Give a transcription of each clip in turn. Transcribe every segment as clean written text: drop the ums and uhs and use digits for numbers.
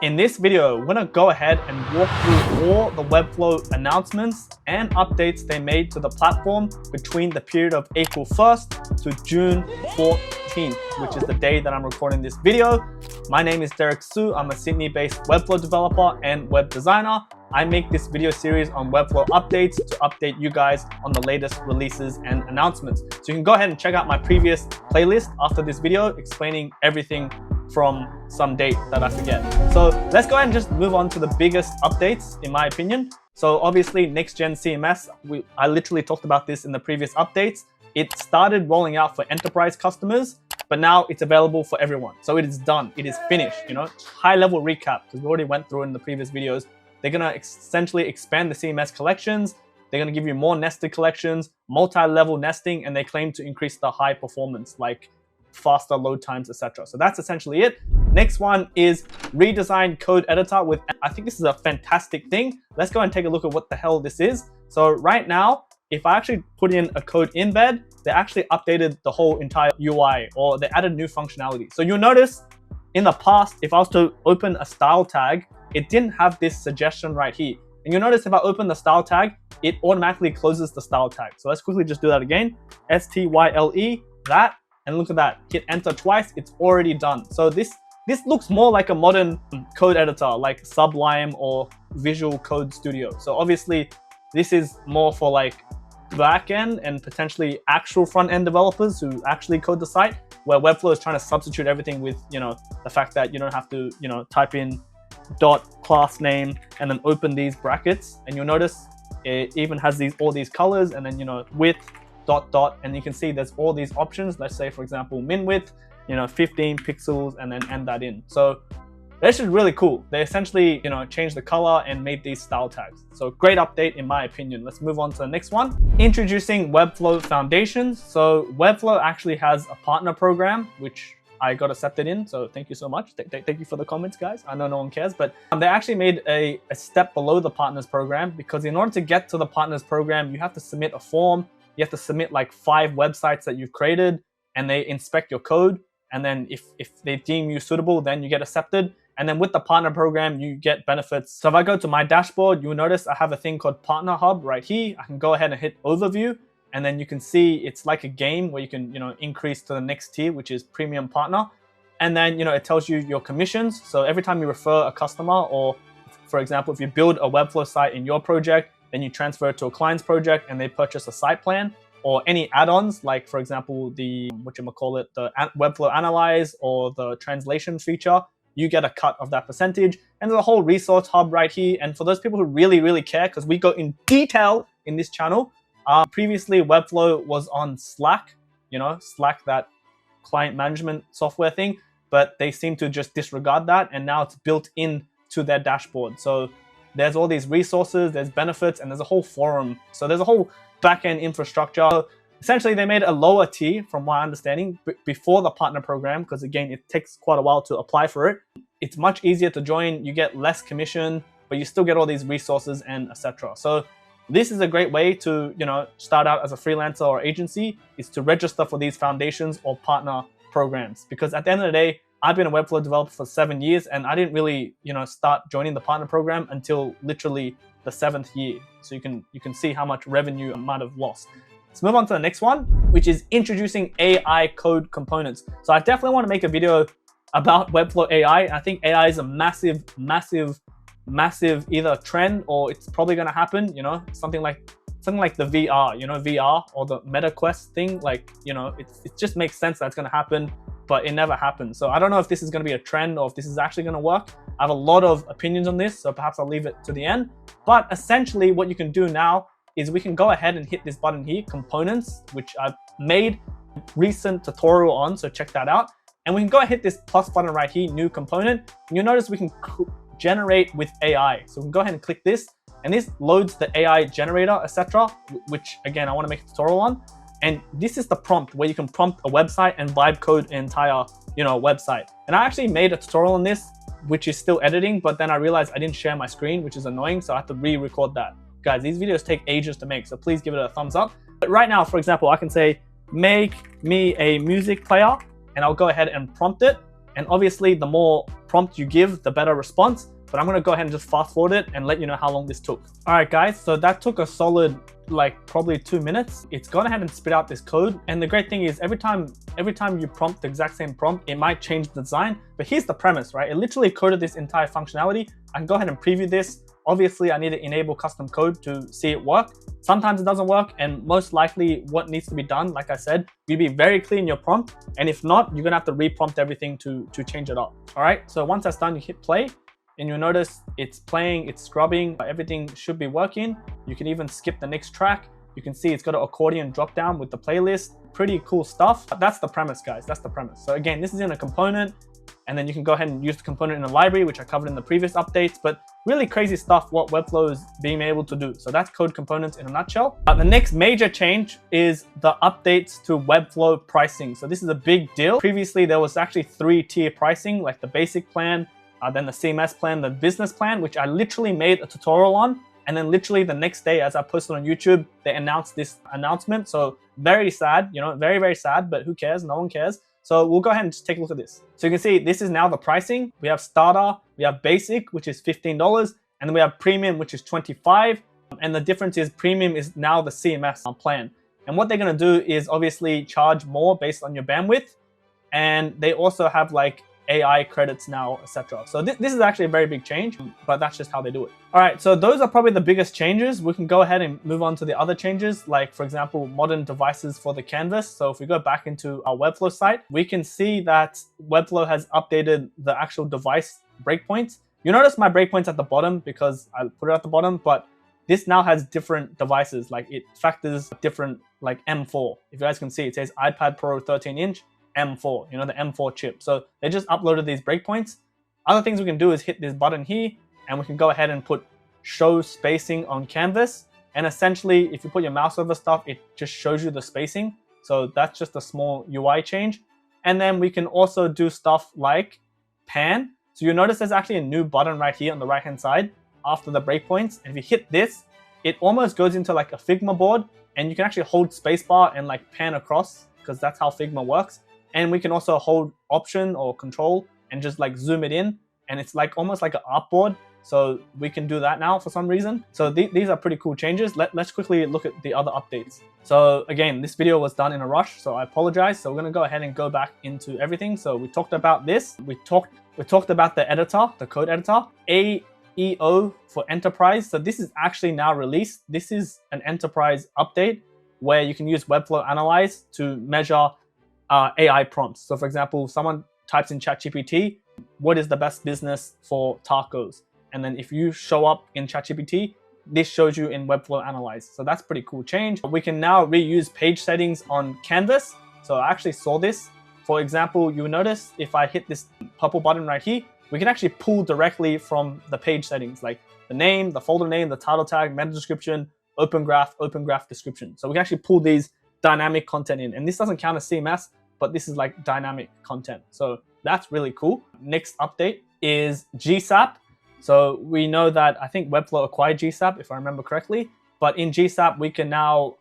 In this video, we're gonna go ahead and walk through all the Webflow announcements and updates they made to the platform between the period of April 1st to June 14th, which is the day that I'm recording this video. My name is Derek Su. I'm a Sydney-based Webflow developer and web designer. I make this video series on Webflow updates to update you guys on the latest releases and announcements. So you can go ahead and check out my previous playlist after this video explaining everything from some date that I forget. So let's go ahead and just move on to the biggest updates in my opinion. So obviously next Gen CMS, I literally talked about this in the previous updates. It started rolling out for enterprise customers, but now it's available for everyone. So it is done, it is finished, High level recap, because we already went through it in the previous videos. They're gonna essentially expand the CMS collections. They're gonna give you more nested collections, multi-level nesting, and they claim to increase the high performance, like faster load times, etc. So that's essentially it. Next one is redesigned code editor with, I think this is a fantastic thing. Let's go and take a look at what the hell this is. So right now, if I actually put in a code embed, they actually updated the whole entire UI, or they added new functionality. So you'll notice in the past, if I was to open a style tag, it didn't have this suggestion right here. And you'll notice if I open the style tag, it automatically closes the style tag. So let's quickly just do that again. STYLE, that. And look at that, hit enter twice, it's already done. So this looks more like a modern code editor, like Sublime or Visual Code Studio. So obviously this is more for like backend and potentially actual front-end developers who actually code the site, where Webflow is trying to substitute everything with, the fact that you don't have to, type in dot class name and then open these brackets. And you'll notice it even has all these colors, and then, width, dot, and you can see there's all these options. Let's say, for example, min width, 15 pixels, and then end that in. So this is really cool. They essentially, changed the color and made these style tags. So great update in my opinion. Let's move on to the next one. Introducing Webflow Foundations. So Webflow actually has a partner program, which I got accepted in. So thank you so much. Thank you for the comments, guys. I know no one cares, but they actually made a step below the partners program, because in order to get to the partners program, you have to submit a form. You have to submit like 5 websites that you've created, and they inspect your code. And then if they deem you suitable, then you get accepted. And then with the partner program, you get benefits. So if I go to my dashboard, you'll notice I have a thing called Partner Hub right here. I can go ahead and hit Overview, and then you can see it's like a game where you can, increase to the next tier, which is Premium Partner. And then, it tells you your commissions. So every time you refer a customer, or for example, if you build a Webflow site in your project, then you transfer it to a client's project and they purchase a site plan, or any add-ons, like for example, the Webflow Analyze or the translation feature, you get a cut of that percentage. And there's a whole resource hub right here. And for those people who really, really care, because we go in detail in this channel, previously Webflow was on Slack, Slack, that client management software thing, but they seem to just disregard that. And now it's built in to their dashboard. So there's all these resources, there's benefits, and there's a whole forum. So there's a whole backend infrastructure. Essentially, they made a lower tier, from my understanding, before the partner program, because again, it takes quite a while to apply for it. It's much easier to join. You get less commission, but you still get all these resources and etc. So this is a great way to, start out as a freelancer or agency, is to register for these foundations or partner programs. Because at the end of the day, I've been a Webflow developer for 7 years, and I didn't really, start joining the partner program until literally the 7th year. So you can see how much revenue I might have lost. Let's move on to the next one, which is introducing AI code components. So I definitely want to make a video about Webflow AI. I think AI is a massive either trend, or it's probably going to happen. Something like the VR, VR or the MetaQuest thing. Like, it just makes sense that's going to happen, but it never happens. So I don't know if this is going to be a trend or if this is actually going to work. I have a lot of opinions on this, so perhaps I'll leave it to the end. But essentially what you can do now is we can go ahead and hit this button here, components, which I've made a recent tutorial on, so check that out. And we can go ahead and hit this plus button right here, new component. And you'll notice we can generate with AI. So we can go ahead and click this, and this loads the AI generator, etc., which again, I want to make a tutorial on. And this is the prompt where you can prompt a website and vibe code an entire, website. And I actually made a tutorial on this, which is still editing, but then I realized I didn't share my screen, which is annoying. So I have to re-record that. Guys, these videos take ages to make, so please give it a thumbs up. But right now, for example, I can say, make me a music player, and I'll go ahead and prompt it. And obviously, the more prompt you give, the better response. But I'm gonna go ahead and just fast forward it and let you know how long this took. All right, guys, so that took a solid, like probably 2 minutes. It's gone ahead and spit out this code. And the great thing is every time you prompt the exact same prompt, it might change the design. But here's the premise, right? It literally coded this entire functionality. I can go ahead and preview this. Obviously, I need to enable custom code to see it work. Sometimes it doesn't work, and most likely what needs to be done, like I said, you be very clear in your prompt. And if not, you're gonna have to re-prompt everything to change it up. All right, so once that's done, you hit play. And you'll notice it's playing, it's scrubbing, everything should be working. You can even skip the next track. You can see it's got an accordion drop down with the playlist. Pretty cool stuff. But that's the premise, guys, that's the premise. So again, this is in a component, and then you can go ahead and use the component in a library, which I covered in the previous updates, but really crazy stuff what Webflow is being able to do. So that's code components in a nutshell. The next major change is the updates to Webflow pricing. So this is a big deal. Previously, there was actually 3-tier pricing, like the basic plan, then the CMS plan, the business plan, which I literally made a tutorial on. And then literally the next day, as I posted on YouTube, they announced this announcement. So very sad, you know, very, very sad, but who cares? No one cares. So we'll go ahead and just take a look at this. So you can see this is now the pricing. We have starter, we have basic, which is $15, and then we have premium, which is $25. And the difference is premium is now the CMS plan. And what they're gonna do is obviously charge more based on your bandwidth. And they also have like AI credits now, etc. So this is actually a very big change, but that's just how they do it. All right, so those are probably the biggest changes. We can go ahead and move on to the other changes, like for example, modern devices for the canvas. So if we go back into our Webflow site, we can see that Webflow has updated the actual device breakpoints. You notice my breakpoints at the bottom because I put it at the bottom, but this now has different devices, like it factors different, like M4. If you guys can see, it says iPad Pro 13-inch, M4, you know, the M4 chip. So they just uploaded these breakpoints. Other things we can do is hit this button here, and we can go ahead and put show spacing on canvas. And essentially, if you put your mouse over stuff, it just shows you the spacing. So that's just a small UI change. And then we can also do stuff like pan. So you notice there's actually a new button right here on the right-hand side after the breakpoints. And if you hit this, it almost goes into like a Figma board, and you can actually hold spacebar and like pan across, because that's how Figma works. And we can also hold Option or Control and just like zoom it in, and it's like almost like an artboard. So we can do that now for some reason. So these are pretty cool changes. Let's quickly look at the other updates. So again, this video was done in a rush, so I apologize. So we're gonna go ahead and go back into everything. So we talked about this. We talked about the editor, the code editor, AEO for enterprise. So this is actually now released. This is an enterprise update where you can use Webflow Analyze to measure AI prompts. So for example, someone types in ChatGPT, what is the best business for tacos? And then if you show up in ChatGPT, this shows you in Webflow Analyze. So that's pretty cool change. We can now reuse page settings on Canvas. So I actually saw this. For example, you notice if I hit this purple button right here, we can actually pull directly from the page settings, like the name, the folder name, the title tag, meta description, open graph description. So we can actually pull these dynamic content in. And this doesn't count as CMS, but this is like dynamic content. So that's really cool. Next update is GSAP. So we know that I think Webflow acquired GSAP, if I remember correctly, but in GSAP, we can now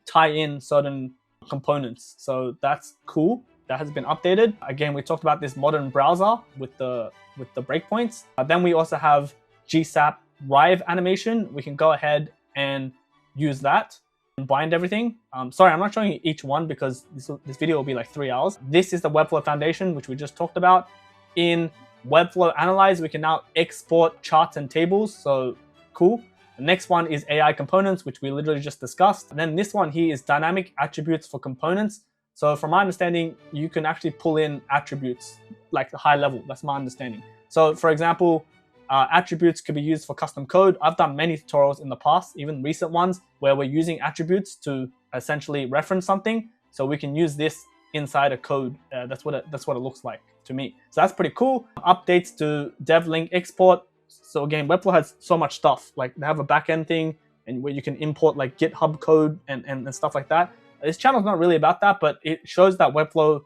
tie in certain components. So that's cool. That has been updated. Again, we talked about this modern browser with the breakpoints. Then we also have GSAP Rive animation. We can go ahead and use that and bind everything. Sorry, I'm not showing you each one because this video will be like 3 hours. This is the Webflow Foundation, which we just talked about. In Webflow Analyze, we can now export charts and tables. So cool. The next one is AI components, which we literally just discussed. And then this one here is dynamic attributes for components. So from my understanding, you can actually pull in attributes like the high level. That's my understanding. So for example, attributes could be used for custom code. I've done many tutorials in the past, even recent ones, where we're using attributes to essentially reference something. So we can use this inside a code. That's what it looks like to me. So that's pretty cool. Updates to dev link export. So again, Webflow has so much stuff. Like they have a backend thing and where you can import like GitHub code and stuff like that. This channel is not really about that, but it shows that Webflow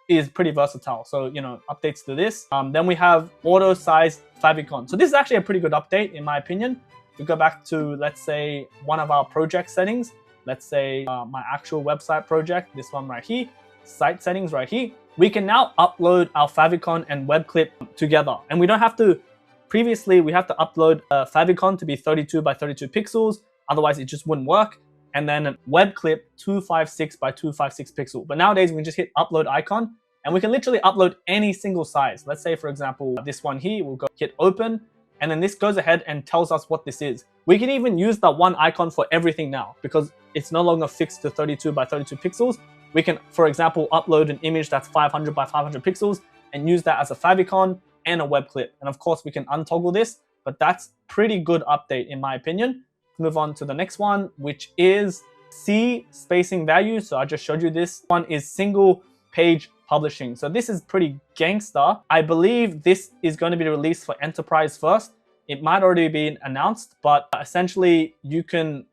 is pretty versatile. So, you know, updates to this. Then we have auto size favicon. So this is actually a pretty good update in my opinion. If we go back to, let's say, one of our project settings, let's say my actual website project, this one right here, site settings right here. we can now upload our favicon and web clip together. And we don't have to, previously we have to upload a favicon to be 32 by 32 pixels, otherwise it just wouldn't work. And then a web clip 256 by 256 pixel. But nowadays we can just hit upload icon and we can literally upload any single size. Let's say, for example, this one here, we'll go hit open, and then this goes ahead and tells us what this is. We can even use that one icon for everything now because it's no longer fixed to 32 by 32 pixels. We can, for example, upload an image that's 500 by 500 pixels and use that as a favicon and a web clip. And of course, we can untoggle this, but that's pretty good update in my opinion. Let's move on to the next one, which is C spacing value. So I just showed you this one is single page publishing. So this is pretty gangster. I believe this is going to be released for enterprise first. It might already be announced, but essentially you can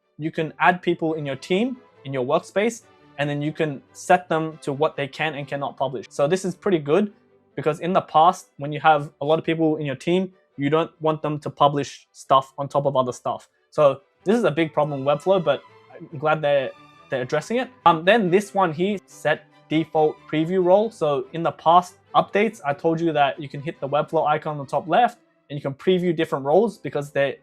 add people in your team, in your workspace, and then you can set them to what they can and cannot publish. So this is pretty good because in the past, when you have a lot of people in your team, you don't want them to publish stuff on top of other stuff. So this is a big problem in Webflow, but I'm glad they're addressing it. Then this one here, set default preview role. So in the past updates, I told you that you can hit the Webflow icon on the top left and you can preview different roles because they're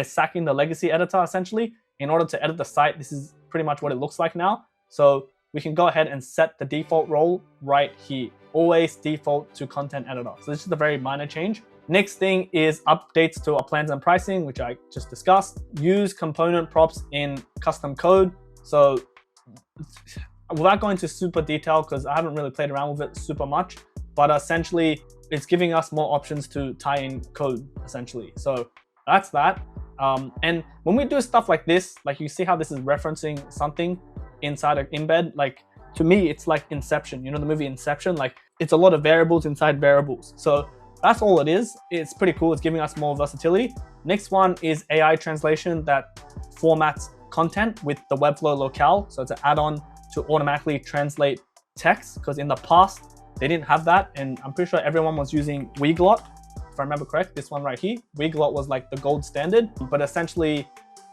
sacking the legacy editor essentially. In order to edit the site, this is pretty much what it looks like now. So we can go ahead and set the default role right here. Always default to content editor. So this is a very minor change. Next thing is updates to our plans and pricing, which I just discussed. Use component props in custom code. So without going into super detail, because I haven't really played around with it super much, but essentially it's giving us more options to tie in code essentially. So that's that. And when we do stuff like this, like you see how this is referencing something inside an embed, like to me, it's like Inception, you know, the movie Inception, like it's a lot of variables inside variables. So that's all it is. It's pretty cool. It's giving us more versatility. Next one is AI translation that formats content with the Webflow locale. So it's an add-on to automatically translate text, because in the past, they didn't have that. And I'm pretty sure everyone was using Weglot. If I remember correct, this one right here, Weglot was like the gold standard, but essentially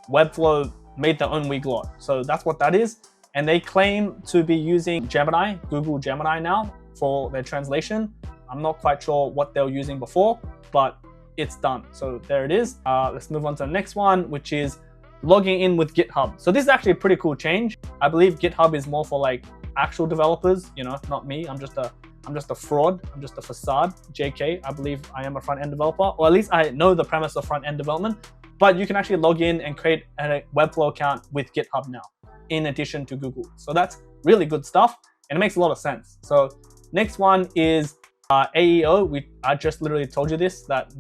Webflow made their own Weglot. So that's what that is. And they claim to be using Gemini, Google Gemini now for their translation. I'm not quite sure what they were using before, but it's done. So there it is. Let's move on to the next one, which is logging in with GitHub. So this is actually a pretty cool change. I believe GitHub is more for like actual developers, you know, not me. I'm just a fraud. I'm just a facade. JK, I believe I am a front-end developer, or at least I know the premise of front-end development, but you can actually log in and create a Webflow account with GitHub now, in addition to Google. So that's really good stuff, and it makes a lot of sense. So next one is AEO. I just literally told you this, that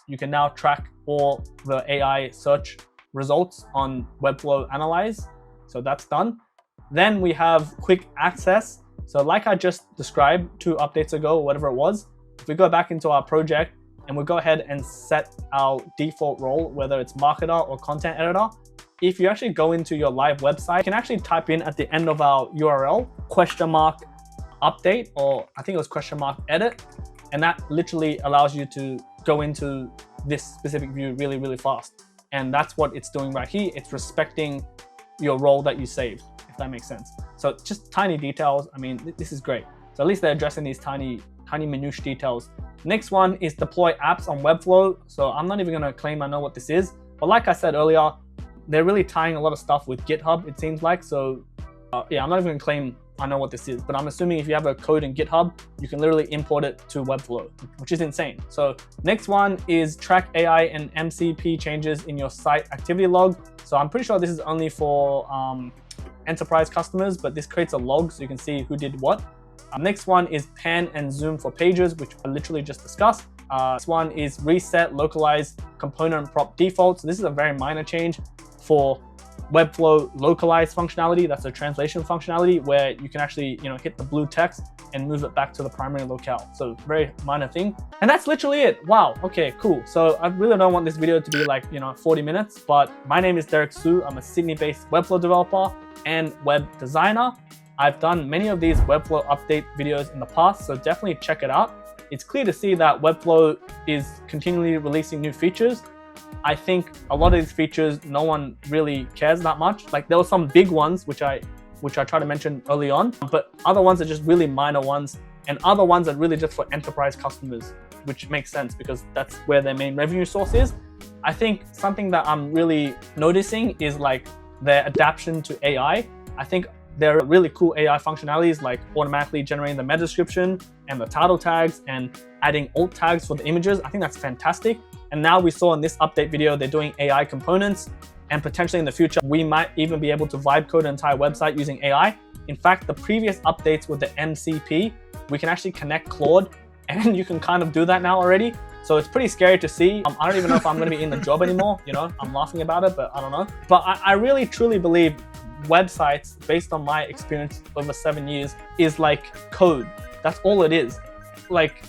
you can now track all the AI search results on Webflow Analyze. So that's done. Then we have quick access. So like I just described 2 updates ago, or whatever it was, if we go back into our project and we go ahead and set our default role, whether it's marketer or content editor, if you actually go into your live website, you can actually type in at the end of our URL, !update, or I think it was !edit. And that literally allows you to go into this specific view really, really fast. And that's what it's doing right here. It's respecting your role that you saved, if that makes sense. So just tiny details. I mean, this is great. So at least they're addressing these tiny minutiae details. Next one is deploy apps on Webflow. So I'm not even gonna claim I know what this is, but like I said earlier, they're really tying a lot of stuff with GitHub, it seems like. So yeah, I'm not even gonna claim I know what this is, but I'm assuming if you have a code in GitHub, you can literally import it to Webflow, which is insane. So next one is track AI and MCP changes in your site activity log. So I'm pretty sure this is only for enterprise customers, but this creates a log so you can see who did what. Next one is pan and zoom for pages, which I literally just discussed. This one is reset localized component prop default. So this is a very minor change for Webflow localized functionality. That's a translation functionality where you can actually, you know, hit the blue text and move it back to the primary locale. So very minor thing. And that's literally it. Wow. Okay, cool. So I really don't want this video to be like, you know, 40 minutes, but my name is Derek Su. I'm a Sydney-based Webflow developer and web designer. I've done many of these Webflow update videos in the past, so definitely check it out. It's clear to see that Webflow is continually releasing new features. I think a lot of these features, no one really cares that much. Like there were some big ones, which I tried to mention early on, but other ones are just really minor ones and other ones are really just for enterprise customers, which makes sense because that's where their main revenue source is. I think something that I'm really noticing is like their adaptation to AI. I think there are really cool AI functionalities like automatically generating the meta description and the title tags and adding alt tags for the images. I think that's fantastic. And now we saw in this update video, they're doing AI components, and potentially in the future, we might even be able to vibe code an entire website using AI. In fact, the previous updates with the MCP, we can actually connect Claude, and you can kind of do that now already. So it's pretty scary to see. I don't even know if I'm going to be in the job anymore. You know, I'm laughing about it, but I don't know. But I really truly believe websites, based on my experience over 7 years, is like code. That's all it is. Like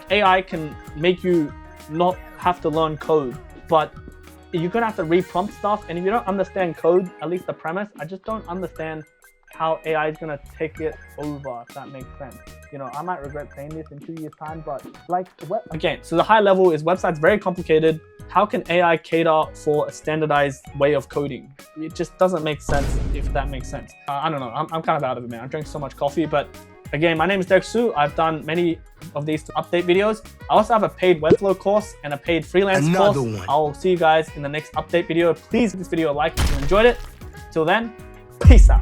AI can make you not have to learn code, but you're gonna have to re-prompt stuff. And if you don't understand code, at least the premise, I just don't understand how AI is gonna take it over, if that makes sense. You know, I might regret saying this in 2 years' time, but like, again, so the high level is websites very complicated. How can AI cater for a standardized way of coding? It just doesn't make sense, if that makes sense. I don't know, I'm kind of out of it, man. I drank so much coffee, but again, my name is Derek Su. I've done many of these update videos. I also have a paid Webflow course and a paid freelance course. I'll see you guys in the next update video. Please give this video a like if you enjoyed it. Till then, peace out.